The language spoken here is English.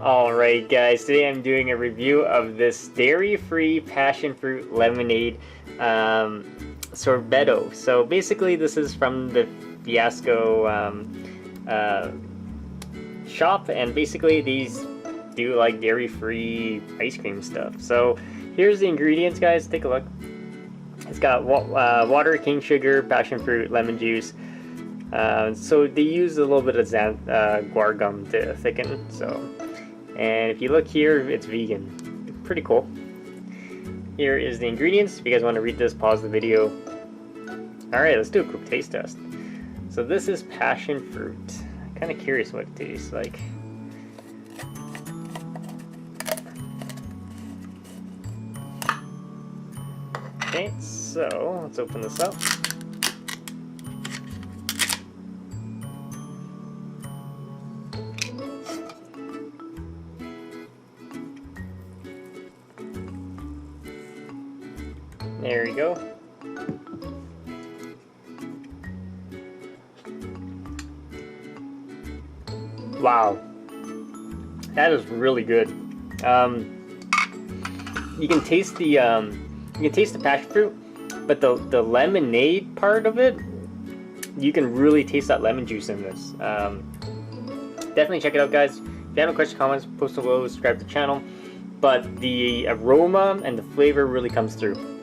Alright guys, today I'm doing a review of this dairy-free passion fruit lemonade sorbetto. So basically this is from the Fiasco shop, and basically these do like dairy-free ice cream stuff. So here's the ingredients, guys. Take a look. It's got water, cane sugar, passion fruit, lemon juice. So they use a little bit of guar gum to thicken. And if you look here, it's vegan. Pretty cool. Here is the ingredients. If you guys want to read this, pause the video. Alright, let's do a quick taste test. So this is passion fruit. I'm kind of curious what it tastes like. Okay, so let's open this up. There we go. Wow, that is really good. You can taste the passion fruit, but the lemonade part of it, you can really taste that lemon juice in this. Definitely check it out, guys. If you have any questions, comments, post below, subscribe to the channel. But the aroma and the flavor really comes through.